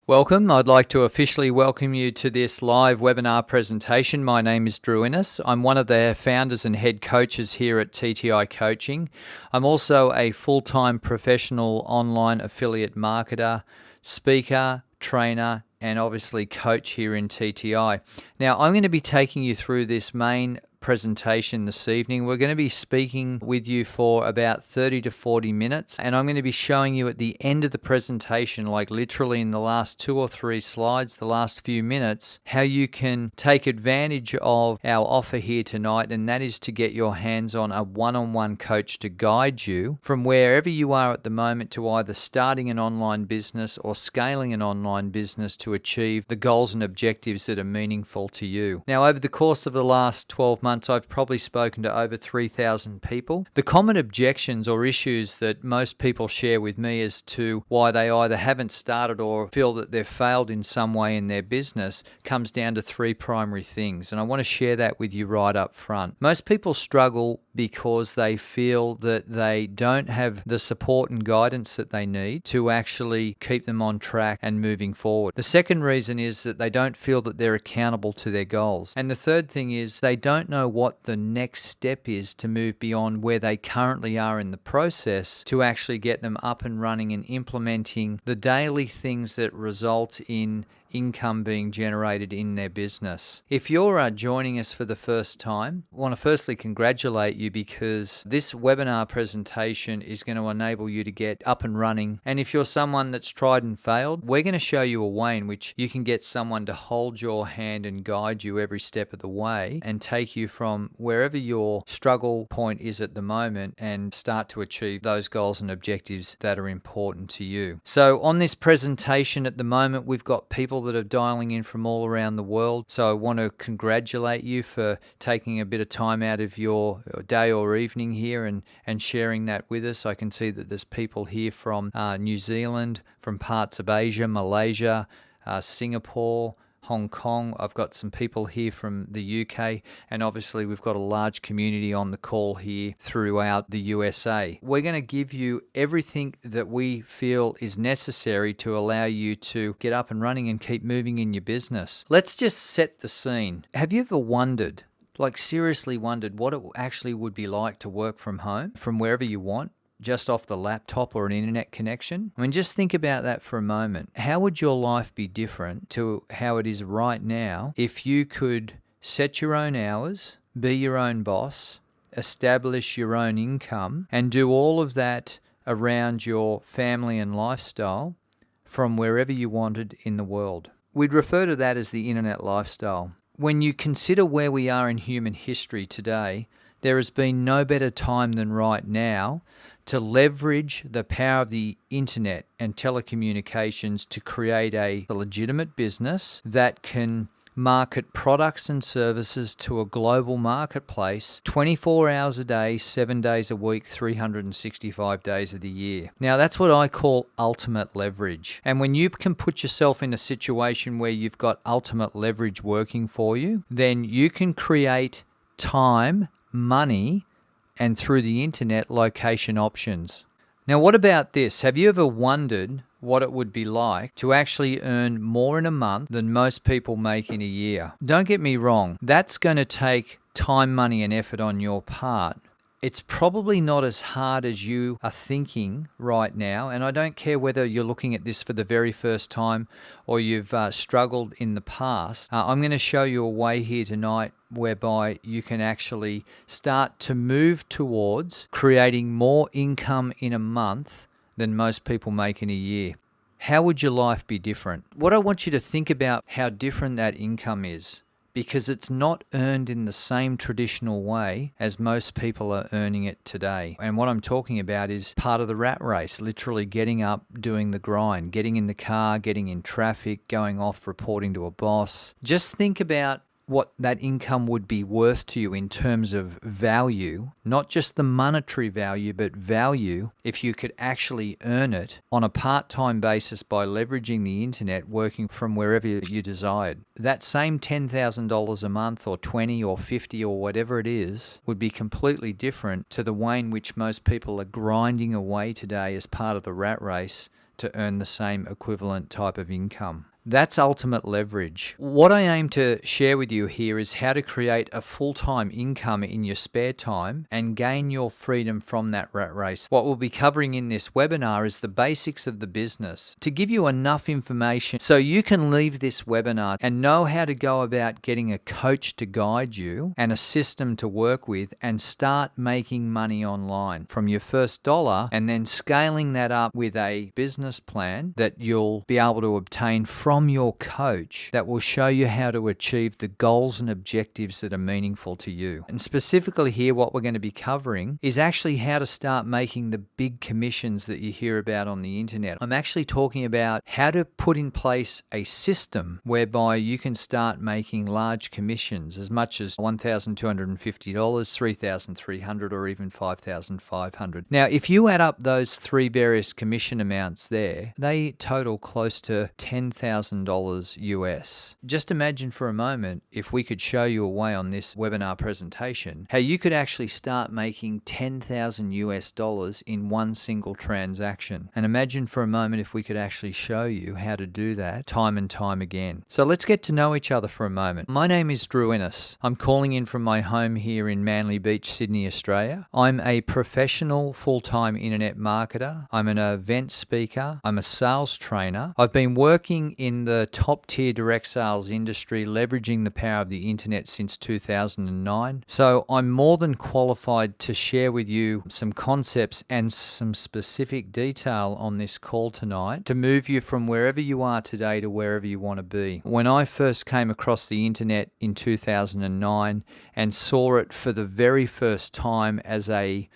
Welcome. I'd like to officially welcome you to this live webinar presentation. My name is Drew Innes. I'm one of the founders and head coaches here at TTI Coaching. I'm also a full-time professional online affiliate marketer, speaker, trainer, and obviously coach here in TTI. Now, I'm going to be taking you through this main presentation this evening. We're going to be speaking with you for about 30 to 40 minutes, and I'm going to be showing you at the end of the presentation, like literally in the last 2 or 3 slides, the last few minutes, how you can take advantage of our offer here tonight, and that is to get your hands on a one-on-one coach to guide you from wherever you are at the moment to either starting an online business or scaling an online business to achieve the goals and objectives that are meaningful to you. Now, over the course of the last 12 months, I've probably spoken to over 3,000 people. The common objections or issues that most people share with me as to why they either haven't started or feel that they've failed in some way in their business comes down to 3 primary things, and I want to share that with you right up front. Most people struggle because they feel that they don't have the support and guidance that they need to actually keep them on track and moving forward. The second reason is that they don't feel that they're accountable to their goals. And the third thing is they don't know what the next step is to move beyond where they currently are in the process to actually get them up and running and implementing the daily things that result in income being generated in their business. If you're joining us for the first time, I want to firstly congratulate you because this webinar presentation is going to enable you to get up and running. And if you're someone that's tried and failed, we're going to show you a way in which you can get someone to hold your hand and guide you every step of the way and take you from wherever your struggle point is at the moment and start to achieve those goals and objectives that are important to you. So on this presentation at the moment, we've got people that are dialing in from all around the world. So I want to congratulate you for taking a bit of time out of your day or evening here and sharing that with us. I can see that there's people here from New Zealand, from parts of Asia, Malaysia, Singapore, Hong Kong. I've got some people here from the UK, and obviously we've got a large community on the call here throughout the USA. We're going to give you everything that we feel is necessary to allow you to get up and running and keep moving in your business. Let's just set the scene. Have you ever wondered, like seriously wondered, what it actually would be like to work from home, from wherever you want? Just off the laptop or an internet connection? I mean, just think about that for a moment. How would your life be different to how it is right now if you could set your own hours, be your own boss, establish your own income, and do all of that around your family and lifestyle from wherever you wanted in the world? We'd refer to that as the internet lifestyle. When you consider where we are in human history today, there has been no better time than right now to leverage the power of the internet and telecommunications to create a legitimate business that can market products and services to a global marketplace 24 hours a day, 7 days a week, 365 days of the year. Now, that's what I call ultimate leverage. And when you can put yourself in a situation where you've got ultimate leverage working for you, then you can create time, money, and through the internet, location options. Now, what about this? Have you ever wondered what it would be like to actually earn more in a month than most people make in a year? Don't get me wrong, that's going to take time, money, and effort on your part. It's probably not as hard as you are thinking right now, and I don't care whether you're looking at this for the very first time or you've struggled in the past. I'm going to show you a way here tonight whereby you can actually start to move towards creating more income in a month than most people make in a year. How would your life be different? What I want you to think about how different that income is, because it's not earned in the same traditional way as most people are earning it today. And what I'm talking about is part of the rat race, literally getting up, doing the grind, getting in the car, getting in traffic, going off, reporting to a boss. Just think about what that income would be worth to you in terms of value, not just the monetary value, but value if you could actually earn it on a part-time basis by leveraging the internet, working from wherever you desired. That same $10,000 a month or 20 or 50 or whatever it is would be completely different to the way in which most people are grinding away today as part of the rat race to earn the same equivalent type of income. That's ultimate leverage. What I aim to share with you here is how to create a full-time income in your spare time and gain your freedom from that rat race. What we'll be covering in this webinar is the basics of the business to give you enough information so you can leave this webinar and know how to go about getting a coach to guide you and a system to work with and start making money online from your first dollar, and then scaling that up with a business plan that you'll be able to obtain from your coach that will show you how to achieve the goals and objectives that are meaningful to you. And specifically here, what we're going to be covering is actually how to start making the big commissions that you hear about on the internet. I'm actually talking about how to put in place a system whereby you can start making large commissions as much as $1,250, $3,300, or even $5,500. Now, if you add up those three various commission amounts there, they total close to $10,000 US. Just imagine for a moment if we could show you a way on this webinar presentation how you could actually start making $10,000 US in one single transaction. And imagine for a moment if we could actually show you how to do that time and time again. So let's get to know each other for a moment. My name is Drew Innes. I'm calling in from my home here in Manly Beach, Sydney, Australia. I'm a professional full-time internet marketer. I'm an event speaker. I'm a sales trainer. I've been working in the top tier direct sales industry, leveraging the power of the internet since 2009. So I'm more than qualified to share with you some concepts and some specific detail on this call tonight to move you from wherever you are today to wherever you want to be. When I first came across the internet in 2009 and saw it for the very first time as a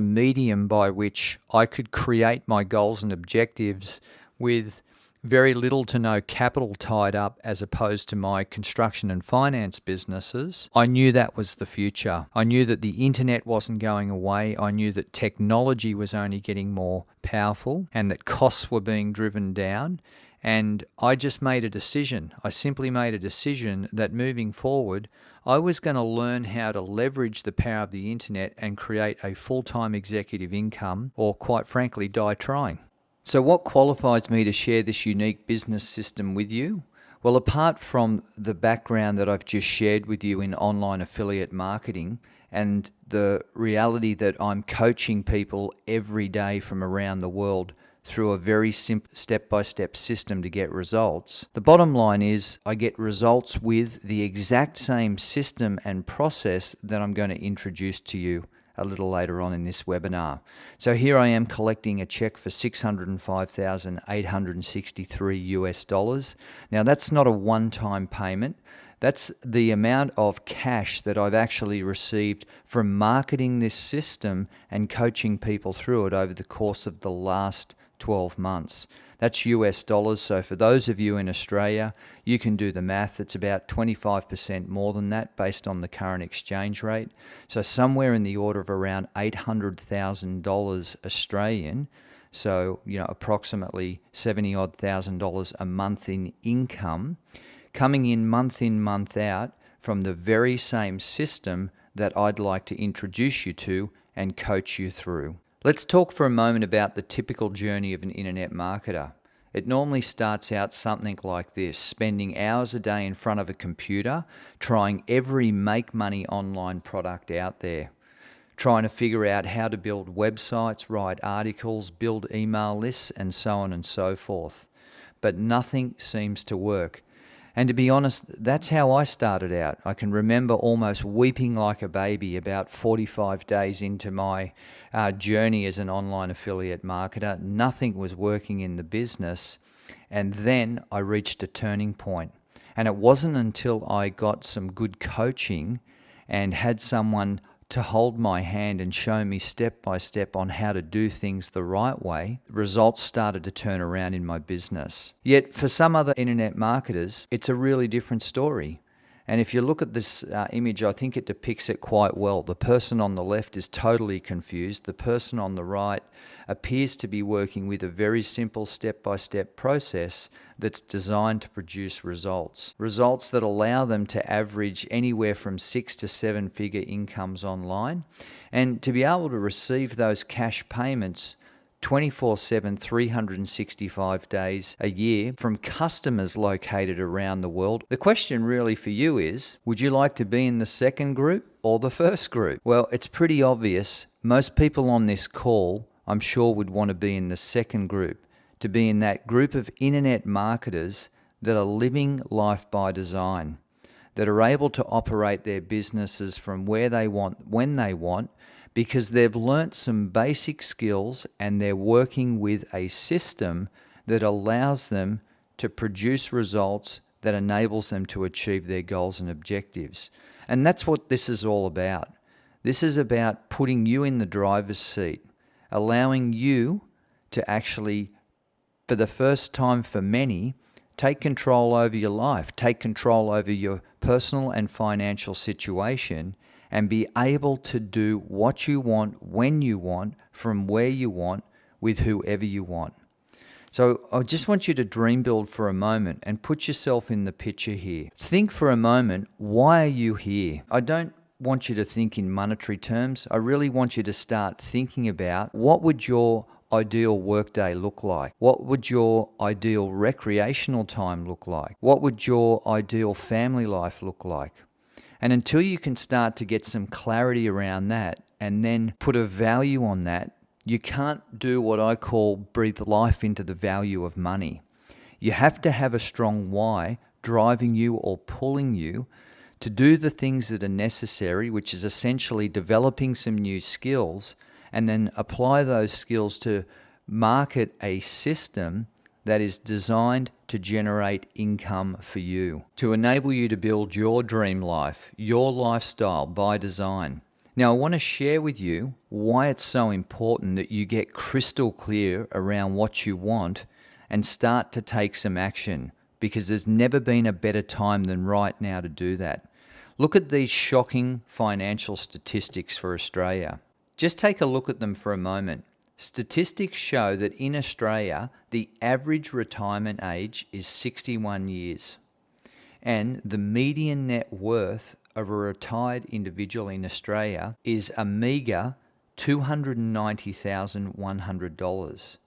medium by which I could create my goals and objectives with very little to no capital tied up as opposed to my construction and finance businesses, I knew that was the future. I knew that the internet wasn't going away. I knew that technology was only getting more powerful and that costs were being driven down. And I just made a decision. I simply made a decision that moving forward, I was going to learn how to leverage the power of the internet and create a full-time executive income, or quite frankly, die trying. So what qualifies me to share this unique business system with you? Well, apart from the background that I've just shared with you in online affiliate marketing and the reality that I'm coaching people every day from around the world through a very simple step-by-step system to get results, the bottom line is I get results with the exact same system and process that I'm going to introduce to you a little later on in this webinar. So here I am collecting a check for $605,863 US. Now that's not a one-time payment. That's the amount of cash that I've actually received from marketing this system and coaching people through it over the course of the last 12 months. That's US dollars. So for those of you in Australia, you can do the math. It's about 25% more than that based on the current exchange rate. So somewhere in the order of around $800,000 Australian. So, approximately $70,000 a month in income coming in, month out from the very same system that I'd like to introduce you to and coach you through. Let's talk for a moment about the typical journey of an internet marketer. It normally starts out something like this: spending hours a day in front of a computer, trying every make money online product out there, trying to figure out how to build websites, write articles, build email lists, and so on and so forth. But nothing seems to work. And to be honest, that's how I started out. I can remember almost weeping like a baby about 45 days into my journey as an online affiliate marketer. Nothing was working in the business. And then I reached a turning point. And it wasn't until I got some good coaching and had someone to hold my hand and show me step by step on how to do things the right way, results started to turn around in my business. Yet for some other internet marketers, it's a really different story. And if you look at this image, I think it depicts it quite well. The person on the left is totally confused. The person on the right appears to be working with a very simple step-by-step process that's designed to produce results. Results that allow them to average anywhere from 6 to 7 figure incomes online, and to be able to receive those cash payments 24/7, 365 days a year from customers located around the world. The question really for you is, would you like to be in the second group or the first group? Well, it's pretty obvious. Most people on this call, I'm sure, would want to be in the second group, to be in that group of internet marketers that are living life by design, that are able to operate their businesses from where they want, when they want, because they've learnt some basic skills and they're working with a system that allows them to produce results that enables them to achieve their goals and objectives. And that's what this is all about. This is about putting you in the driver's seat, allowing you to actually, for the first time for many, take control over your life, take control over your personal and financial situation, and be able to do what you want, when you want, from where you want, with whoever you want. So I just want you to dream build for a moment and put yourself in the picture here. Think for a moment, why are you here? I don't want you to think in monetary terms. I really want you to start thinking about, what would your ideal workday look like? What would your ideal recreational time look like? What would your ideal family life look like? And until you can start to get some clarity around that and then put a value on that, you can't do what I call breathe life into the value of money. You have to have a strong why driving you or pulling you to do the things that are necessary, which is essentially developing some new skills, and then apply those skills to market a system that is designed to generate income for you, to enable you to build your dream life, your lifestyle by design. Now, I want to share with you why it's so important that you get crystal clear around what you want and start to take some action, because there's never been a better time than right now to do that. Look at these shocking financial statistics for Australia. Just take a look at them for a moment. Statistics show that in Australia, the average retirement age is 61 years, and the median net worth of a retired individual in Australia is a meagre $290,100.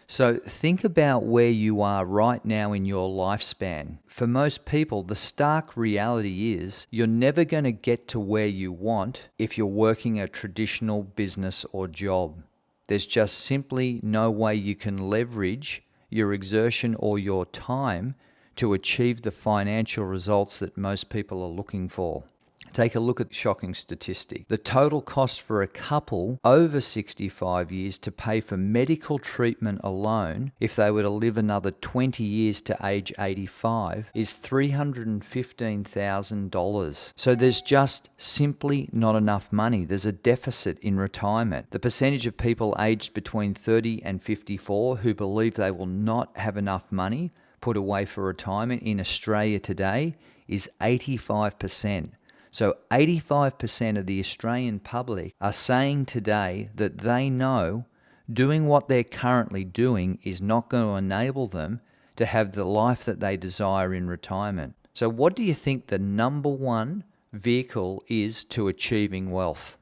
So think about where you are right now in your lifespan. For most people, the stark reality is you're never going to get to where you want if you're working a traditional business or job. There's just simply no way you can leverage your exertion or your time to achieve the financial results that most people are looking for. Take a look at the shocking statistic. The total cost for a couple over 65 years to pay for medical treatment alone, if they were to live another 20 years to age 85, is $315,000. So there's just simply not enough money. There's a deficit in retirement. The percentage of people aged between 30 and 54 who believe they will not have enough money put away for retirement in Australia today is 85%. So 85% of the Australian public are saying today that they know doing what they're currently doing is not going to enable them to have the life that they desire in retirement. So what do you think the number one vehicle is to achieving wealth?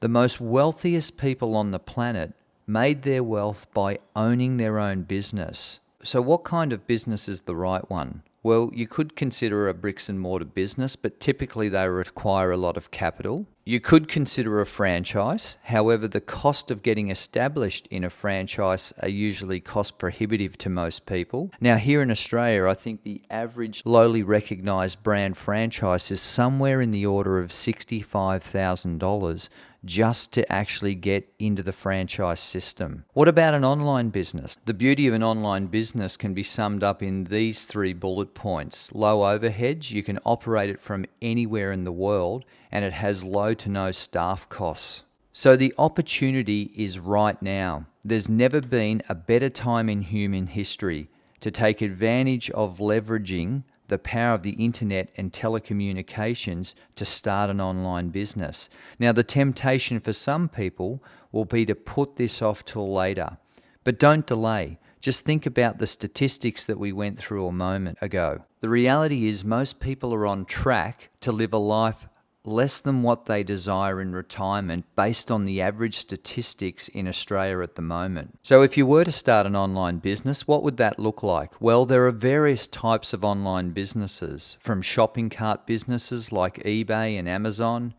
The most wealthiest people on the planet made their wealth by owning their own business. So what kind of business is the right one? Well, you could consider a bricks and mortar business, but typically they require a lot of capital. You could consider a franchise. However, the cost of getting established in a franchise are usually cost prohibitive to most people. Now, here in Australia, I think the average lowly recognised brand franchise is somewhere in the order of $65,000 just to actually get into the franchise system. What about an online business? The beauty of an online business can be summed up in these 3 bullet points. Low overheads, you can operate it from anywhere in the world, and it has low to no staff costs. So the opportunity is right now. There's never been a better time in human history to take advantage of leveraging the power of the internet and telecommunications to start an online business. Now, the temptation for some people will be to put this off till later, but don't delay. Just think about the statistics that we went through a moment ago. The reality is most people are on track to live a life less than what they desire in retirement based on the average statistics in Australia at the moment. So if you were to start an online business, what would that look like? Well, there are various types of online businesses, from shopping cart businesses like eBay and Amazon,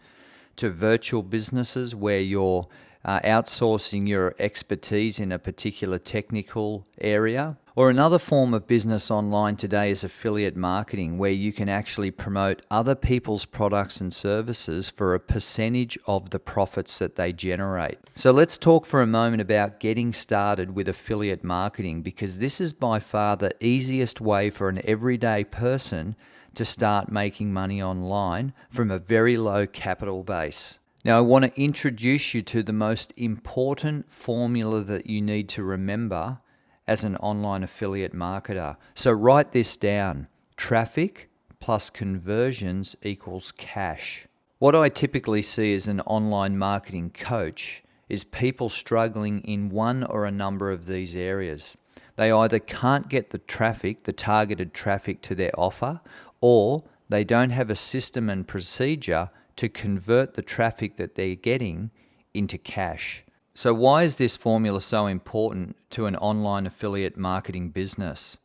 to virtual businesses where you're outsourcing your expertise in a particular technical area. Or another form of business online today is affiliate marketing, where you can actually promote other people's products and services for a percentage of the profits that they generate. So let's talk for a moment about getting started with affiliate marketing, because this is by far the easiest way for an everyday person to start making money online from a very low capital base. Now, I want to introduce you to the most important formula that you need to remember as an online affiliate marketer. So write this down. Traffic plus conversions equals cash. What I typically see as an online marketing coach is people struggling in one or a number of these areas. They either can't get the traffic, the targeted traffic to their offer, or they don't have a system and procedure to convert the traffic that they're getting into cash. So why is this formula so important to an online affiliate marketing business?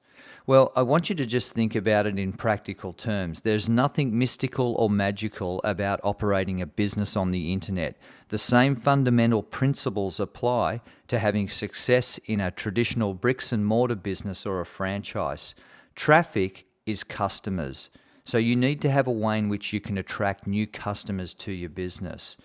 Well, I want you to just think about it in practical terms. There's nothing mystical or magical about operating a business on the internet. The same fundamental principles apply to having success in a traditional bricks and mortar business or a franchise. Traffic is customers. So you need to have a way in which you can attract new customers to your business.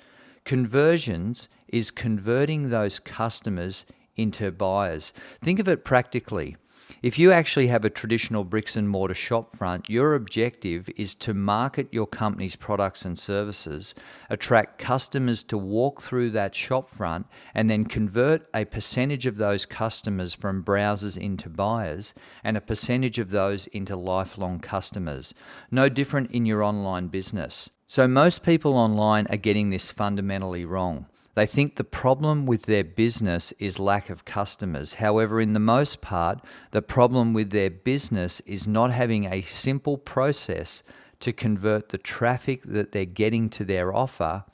Conversions is converting those customers into buyers. Think of it practically. If you actually have a traditional bricks and mortar shop front, your objective is to market your company's products and services, attract customers to walk through that shop front, and then convert a percentage of those customers from browsers into buyers and a percentage of those into lifelong customers. No different in your online business. So most people online are getting this fundamentally wrong. They think the problem with their business is lack of customers. However, in the most part, the problem with their business is not having a simple process to convert the traffic that they're getting to their offer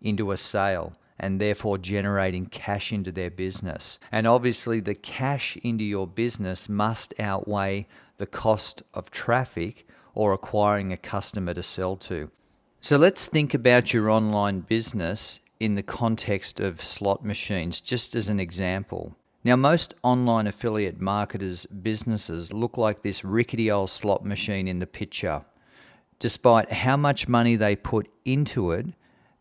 into a sale, and therefore generating cash into their business. And obviously, the cash into your business must outweigh the cost of traffic or acquiring a customer to sell to. So let's think about your online business in the context of slot machines, just as an example. Now, most online affiliate marketers' businesses look like this rickety old slot machine in the picture. Despite how much money they put into it,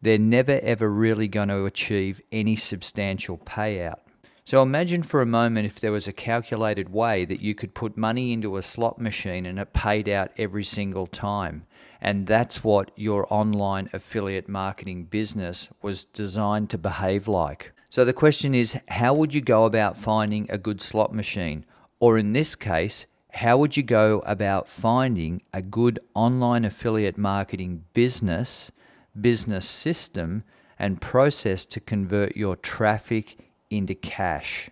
they're never ever really going to achieve any substantial payout. So imagine for a moment if there was a calculated way that you could put money into a slot machine and it paid out every single time. And that's what your online affiliate marketing business was designed to behave like. So the question is, how would you go about finding a good slot machine? Or in this case, how would you go about finding a good online affiliate marketing business system and process to convert your traffic into cash?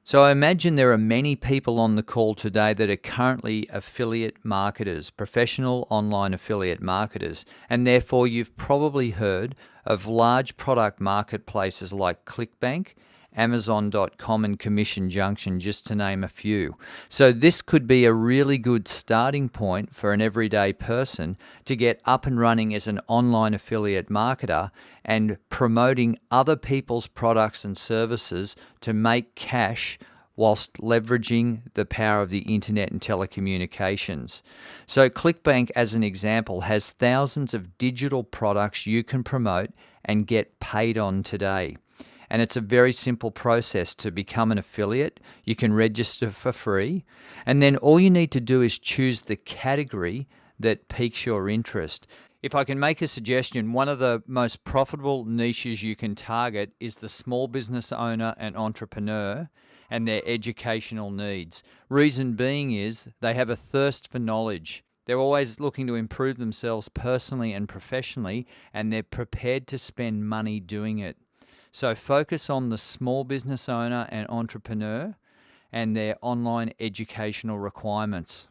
So I imagine there are many people on the call today that are currently affiliate marketers, professional online affiliate marketers, and therefore you've probably heard of large product marketplaces like ClickBank, Amazon.com and Commission Junction, just to name a few. So this could be a really good starting point for an everyday person to get up and running as an online affiliate marketer and promoting other people's products and services to make cash whilst leveraging the power of the internet and telecommunications. So ClickBank, as an example, has thousands of digital products you can promote and get paid on today. And it's a very simple process to become an affiliate. You can register for free. And then all you need to do is choose the category that piques your interest. If I can make a suggestion, one of the most profitable niches you can target is the small business owner and entrepreneur and their educational needs. Reason being is they have a thirst for knowledge. They're always looking to improve themselves personally and professionally, and they're prepared to spend money doing it. So focus on the small business owner and entrepreneur and their online educational requirements.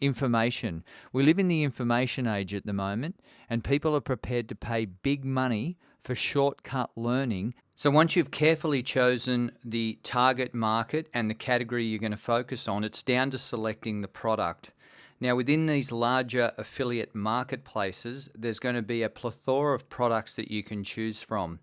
Information. We live in the information age at the moment, and people are prepared to pay big money for shortcut learning. So once you've carefully chosen the target market and the category you're going to focus on, it's down to selecting the product. Now, within these larger affiliate marketplaces, there's going to be a plethora of products that you can choose from.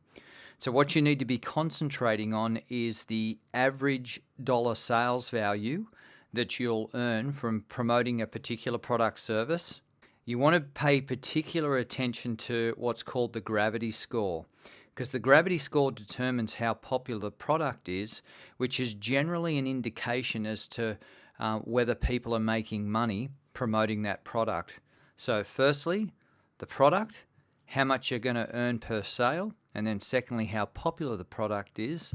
So what you need to be concentrating on is the average dollar sales value that you'll earn from promoting a particular product service. You want to pay particular attention to what's called the gravity score, because the gravity score determines how popular the product is, which is generally an indication as to whether people are making money promoting that product. So firstly, the product, how much you're going to earn per sale, and then secondly, how popular the product is,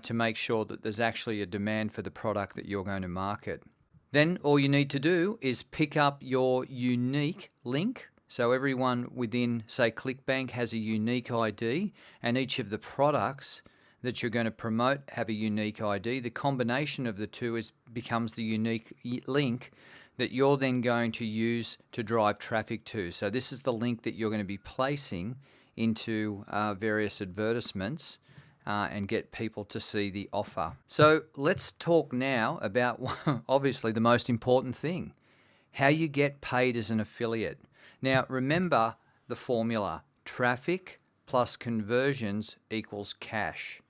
to make sure that there's actually a demand for the product that you're going to market. Then all you need to do is pick up your unique link. So everyone within, say, ClickBank has a unique ID, and each of the products that you're going to promote have a unique ID. The combination of the two becomes the unique link that you're then going to use to drive traffic to. So this is the link that you're going to be placing into various advertisements and get people to see the offer. So let's talk now about obviously the most important thing, how you get paid as an affiliate. Now remember the formula, traffic plus conversions equals cash.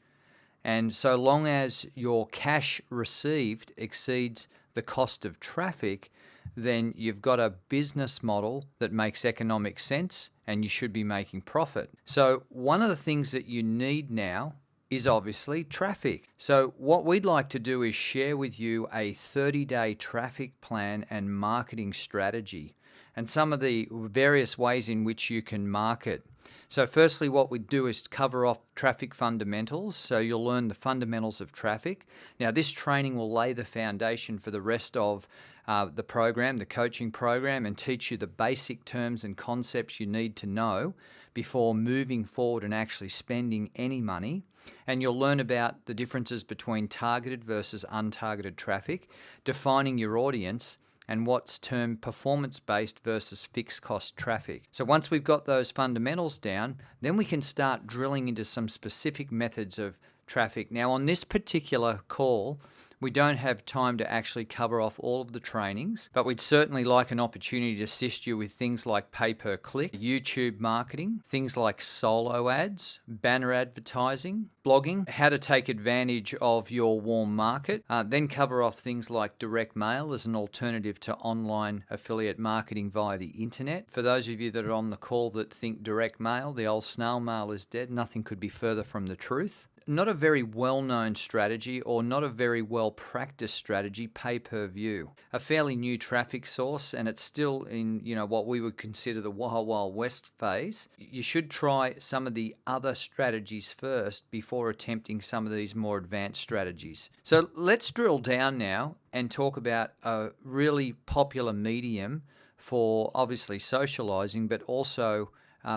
And so long as your cash received exceeds the cost of traffic, then you've got a business model that makes economic sense and you should be making profit. So one of the things that you need now is obviously traffic. So what we'd like to do is share with you a 30-day traffic plan and marketing strategy and some of the various ways in which you can market. So firstly, what we do is cover off traffic fundamentals. So you'll learn the fundamentals of traffic. Now this training will lay the foundation for the rest of the program, the coaching program, and teach you the basic terms and concepts you need to know before moving forward and actually spending any money. And you'll learn about the differences between targeted versus untargeted traffic, defining your audience, and what's termed performance-based versus fixed-cost traffic. So once we've got those fundamentals down, then we can start drilling into some specific methods of traffic. Now on this particular call, we don't have time to actually cover off all of the trainings, but we'd certainly like an opportunity to assist you with things like pay-per-click, YouTube marketing, things like solo ads, banner advertising, blogging, how to take advantage of your warm market, then cover off things like direct mail as an alternative to online affiliate marketing via the internet. For those of you that are on the call that think direct mail, the old snail mail is dead, nothing could be further from the truth. Not a very well-known strategy or not a very well-practiced strategy, pay-per-view. A fairly new traffic source, and it's still in what we would consider the Wild Wild West phase. You should try some of the other strategies first before attempting some of these more advanced strategies. So let's drill down now and talk about a really popular medium for obviously socializing, but also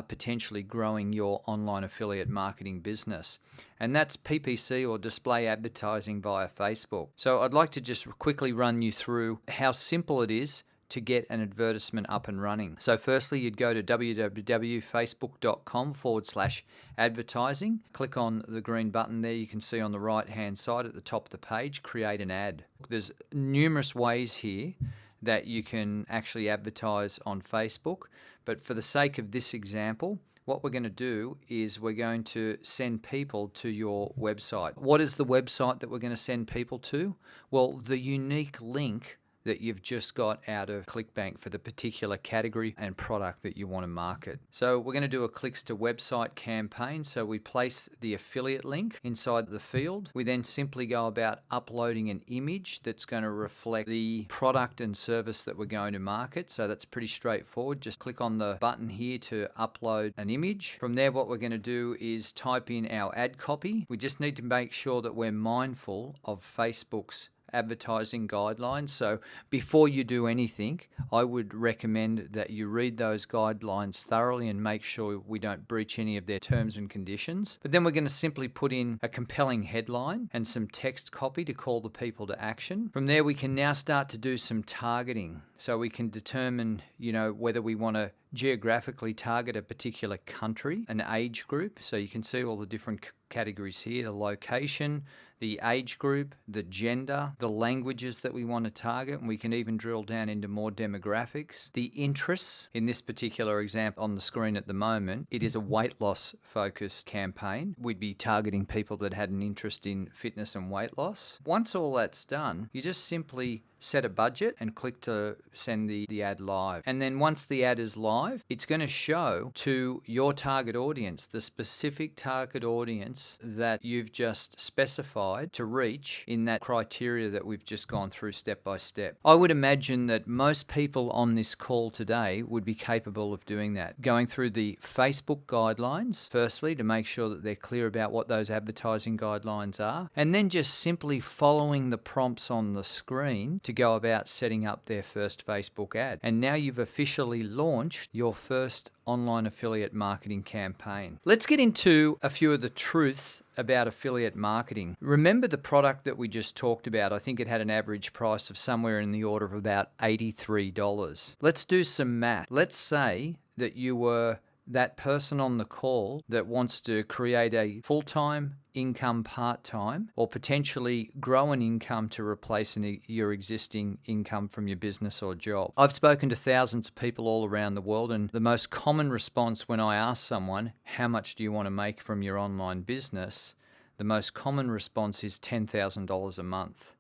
potentially growing your online affiliate marketing business. And that's PPC or display advertising via Facebook. So I'd like to just quickly run you through how simple it is to get an advertisement up and running. So firstly, you'd go to www.facebook.com/advertising. Click on the green button there you can see on the right-hand side at the top of the page, create an ad. There's numerous ways here that you can actually advertise on Facebook. But for the sake of this example, what we're going to do is we're going to send people to your website. What is the website that we're going to send people to? Well, the unique link that you've just got out of ClickBank for the particular category and product that you want to market. So we're going to do a clicks to website campaign. So we place the affiliate link inside the field. We then simply go about uploading an image that's going to reflect the product and service that we're going to market. So that's pretty straightforward. Just click on the button here to upload an image. From there, what we're going to do is type in our ad copy. We just need to make sure that we're mindful of Facebook's advertising guidelines. So before you do anything, I would recommend that you read those guidelines thoroughly and make sure we don't breach any of their terms and conditions. But then we're going to simply put in a compelling headline and some text copy to call the people to action. From there, we can now start to do some targeting. So we can determine, whether we want to geographically target a particular country, an age group. So you can see all the different categories here: the location, the age group, the gender, the languages that we want to target, and we can even drill down into more demographics. The interests, in this particular example on the screen at the moment, it is a weight loss focused campaign. We'd be targeting people that had an interest in fitness and weight loss. Once all that's done, you just simply set a budget and click to send the ad live. And then once the ad is live, it's going to show to your target audience, the specific target audience that you've just specified to reach in that criteria that we've just gone through step by step. I would imagine that most people on this call today would be capable of doing that. Going through the Facebook guidelines, firstly, to make sure that they're clear about what those advertising guidelines are, and then just simply following the prompts on the screen to go about setting up their first Facebook ad. And now you've officially launched your first online affiliate marketing campaign. Let's get into a few of the truths about affiliate marketing. Remember the product that we just talked about? I think it had an average price of somewhere in the order of about $83. Let's do some math. Let's say that you were that person on the call that wants to create a full-time income part-time, or potentially grow an income to replace your existing income from your business or job. I've spoken to thousands of people all around the world, and the most common response when I ask someone, how much do you want to make from your online business? The most common response is $10,000 a month.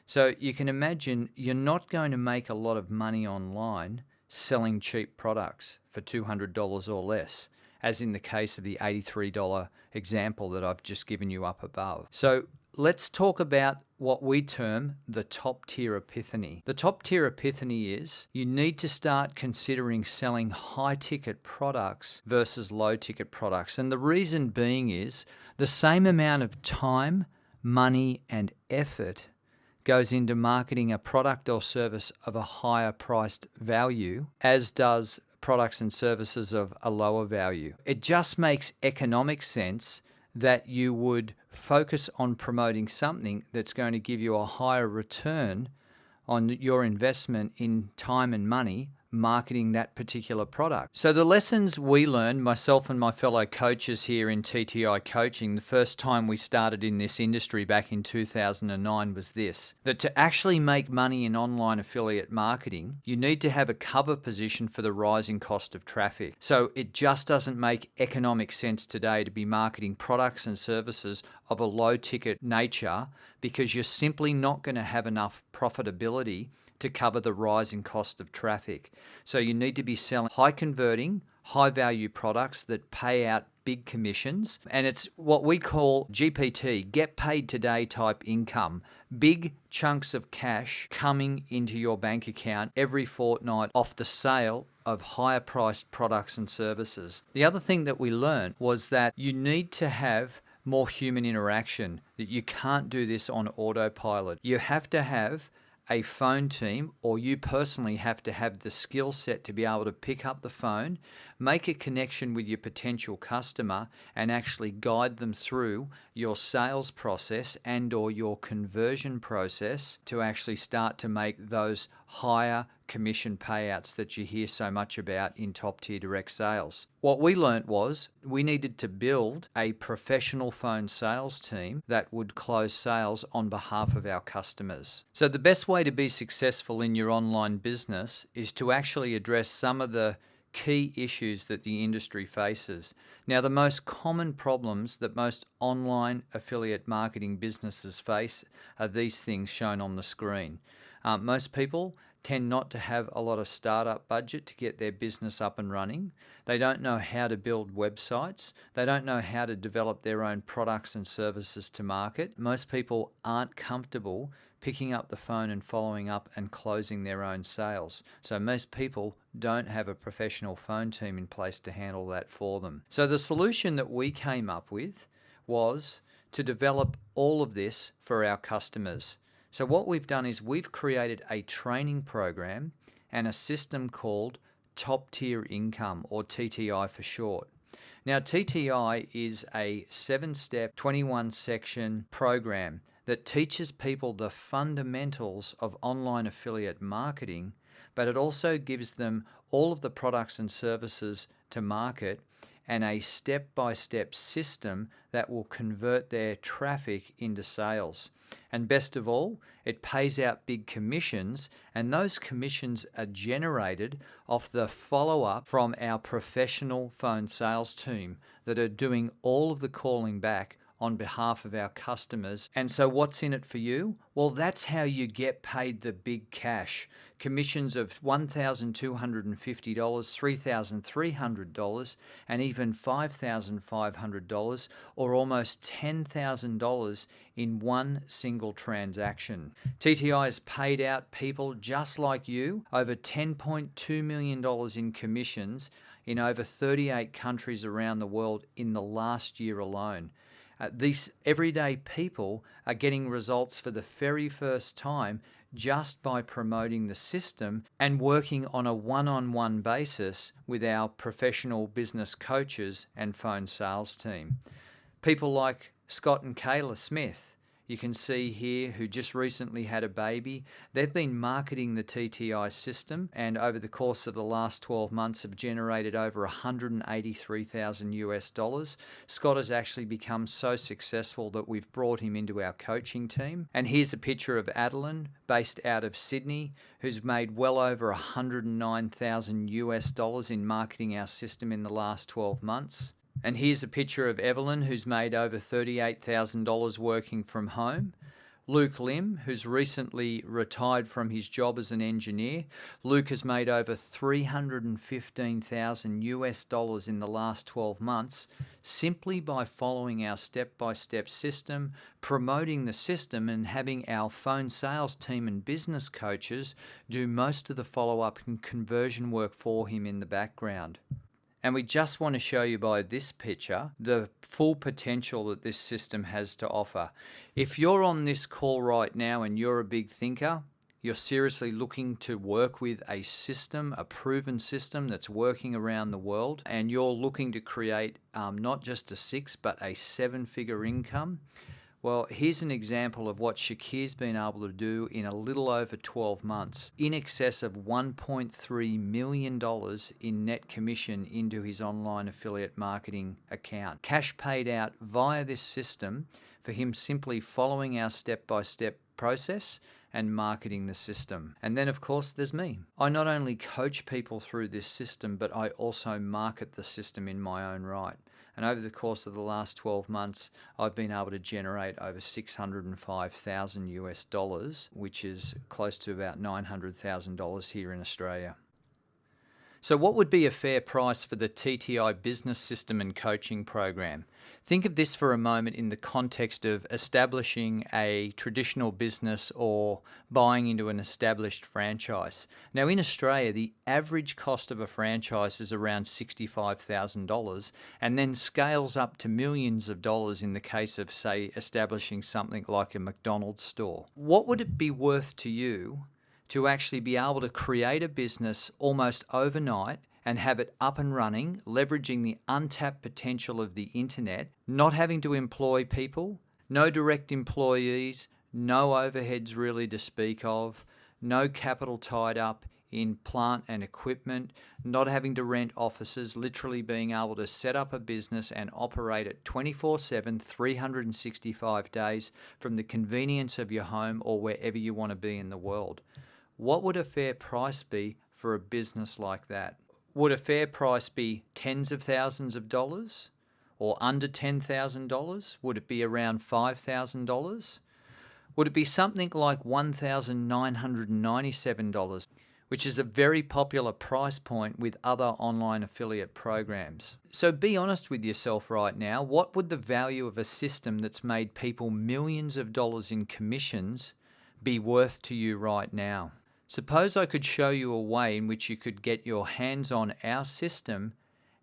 So you can imagine you're not going to make a lot of money online selling cheap products for $200 or less, as in the case of the $83 example that I've just given you up above. So let's talk about what we term the top tier epiphany. The top tier epiphany is you need to start considering selling high ticket products versus low ticket products. And the reason being is the same amount of time, money, and effort goes into marketing a product or service of a higher priced value, as does products and services of a lower value. It just makes economic sense that you would focus on promoting something that's going to give you a higher return on your investment in time and money marketing that particular product. So the lessons we learned, myself and my fellow coaches here in TTI Coaching, the first time we started in this industry back in 2009 was this: that to actually make money in online affiliate marketing, you need to have a cover position for the rising cost of traffic. So it just doesn't make economic sense today to be marketing products and services of a low ticket nature, because you're simply not going to have enough profitability to cover the rising cost of traffic. So you need to be selling high converting, high value products that pay out big commissions. And it's what we call GPT, get paid today type income. Big chunks of cash coming into your bank account every fortnight off the sale of higher priced products and services. The other thing that we learned was that you need to have more human interaction, that you can't do this on autopilot. You have to have a phone team, or you personally have to have the skill set to be able to pick up the phone, make a connection with your potential customer, and actually guide them through your sales process and or your conversion process to actually start to make those higher commission payouts that you hear so much about in top tier direct sales. What we learnt was we needed to build a professional phone sales team that would close sales on behalf of our customers. So the best way to be successful in your online business is to actually address some of the key issues that the industry faces. Now, the most common problems that most online affiliate marketing businesses face are these things shown on the screen. Most people tend not to have a lot of startup budget to get their business up and running. They don't know how to build websites. They don't know how to develop their own products and services to market. Most people aren't comfortable picking up the phone and following up and closing their own sales. So most people don't have a professional phone team in place to handle that for them. So the solution that we came up with was to develop all of this for our customers. So what we've done is we've created a training program and a system called Top Tier Income, or TTI for short. Now, TTI is a 7-step, 21-section program that teaches people the fundamentals of online affiliate marketing, but it also gives them all of the products and services to market and a step-by-step system that will convert their traffic into sales. And best of all, it pays out big commissions, and those commissions are generated off the follow-up from our professional phone sales team that are doing all of the calling back on behalf of our customers. And so what's in it for you? Well, that's how you get paid the big cash. Commissions of $1,250, $3,300, and even $5,500, or almost $10,000 in one single transaction. TTI has paid out people just like you over $10.2 million in commissions in over 38 countries around the world in the last year alone. These everyday people are getting results for the very first time just by promoting the system and working on a one-on-one basis with our professional business coaches and phone sales team. People like Scott and Kayla Smith, you can see here, who just recently had a baby. They've been marketing the TTI system, and over the course of the last 12 months have generated over $183,000. Scott has actually become so successful that we've brought him into our coaching team. And here's a picture of Adeline, based out of Sydney, who's made well over $109,000 in marketing our system in the last 12 months. And here's a picture of Evelyn, who's made over $38,000 working from home. Luke Lim, who's recently retired from his job as an engineer. Luke has made over $315,000 in the last 12 months simply by following our step-by-step system, promoting the system, and having our phone sales team and business coaches do most of the follow-up and conversion work for him in the background. And we just want to show you by this picture the full potential that this system has to offer. If you're on this call right now and you're a big thinker, you're seriously looking to work with a system, a proven system that's working around the world, and you're looking to create not just a 6 but a 7-figure income, well, here's an example of what Shakir's been able to do in a little over 12 months, in excess of $1.3 million in net commission into his online affiliate marketing account. Cash paid out via this system for him simply following our step-by-step process and marketing the system. And then, of course, there's me. I not only coach people through this system, but I also market the system in my own right. And over the course of the last 12 months, I've been able to generate over $605,000, which is close to about $900,000 here in Australia. So what would be a fair price for the TTI business system and coaching program? Think of this for a moment in the context of establishing a traditional business or buying into an established franchise. Now in Australia, the average cost of a franchise is around $65,000 and then scales up to millions of dollars in the case of, say, establishing something like a McDonald's store. What would it be worth to you to actually be able to create a business almost overnight and have it up and running, leveraging the untapped potential of the internet, not having to employ people, no direct employees, no overheads really to speak of, no capital tied up in plant and equipment, not having to rent offices, literally being able to set up a business and operate it 24/7, 365 days from the convenience of your home or wherever you want to be in the world. What would a fair price be for a business like that? Would a fair price be tens of thousands of dollars or under $10,000? Would it be around $5,000? Would it be something like $1,997, which is a very popular price point with other online affiliate programs? So be honest with yourself right now. What would the value of a system that's made people millions of dollars in commissions be worth to you right now? Suppose I could show you a way in which you could get your hands on our system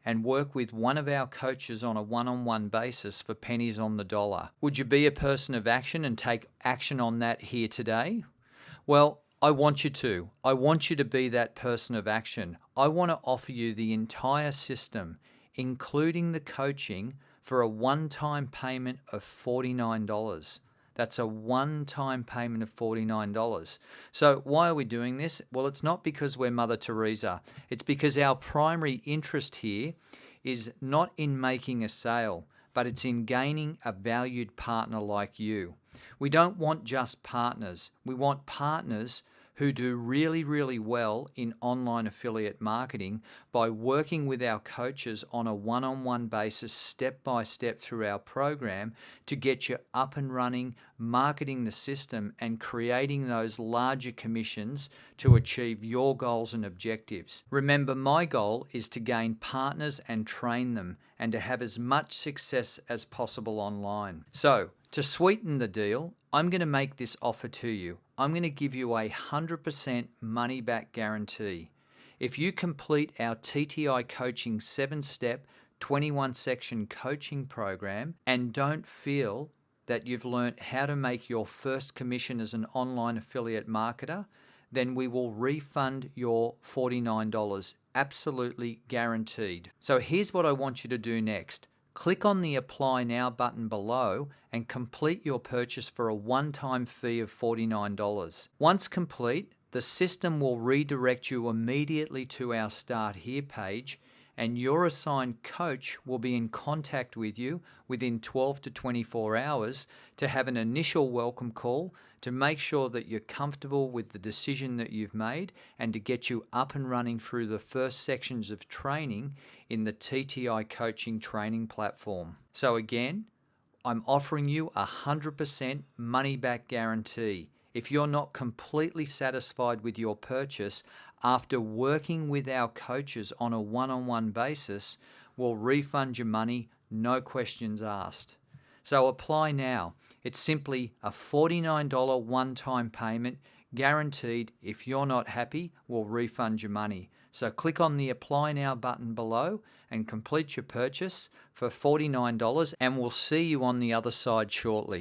and work with one of our coaches on a one-on-one basis for pennies on the dollar. Would you be a person of action and take action on that here today? Well, I want you to. I want you to be that person of action. I want to offer you the entire system, including the coaching, for a one-time payment of $49. That's a one-time payment of $49. So why are we doing this? Well, it's not because we're Mother Teresa. It's because our primary interest here is not in making a sale, but it's in gaining a valued partner like you. We don't want just partners. We want partners who do really, really well in online affiliate marketing by working with our coaches on a one-on-one basis, step by step through our program to get you up and running, marketing the system, and creating those larger commissions to achieve your goals and objectives. Remember, my goal is to gain partners and train them and to have as much success as possible online. So, to sweeten the deal, I'm going to make this offer to you. I'm going to give you a 100% money back guarantee. If you complete our TTI Coaching 7-step, 21-section coaching program and don't feel that you've learnt how to make your first commission as an online affiliate marketer, then we will refund your $49, absolutely guaranteed. So here's what I want you to do next. Click on the Apply Now button below and complete your purchase for a one-time fee of $49. Once complete, the system will redirect you immediately to our Start Here page, and your assigned coach will be in contact with you within 12 to 24 hours to have an initial welcome call to make sure that you're comfortable with the decision that you've made and to get you up and running through the first sections of training in the TTI Coaching training platform. So again, I'm offering you a 100% money back guarantee. If you're not completely satisfied with your purchase, after working with our coaches on a one-on-one basis, we'll refund your money, no questions asked. So apply now. It's simply a $49 one-time payment, guaranteed. If you're not happy, we'll refund your money. So click on the Apply Now button below and complete your purchase for $49, and we'll see you on the other side shortly.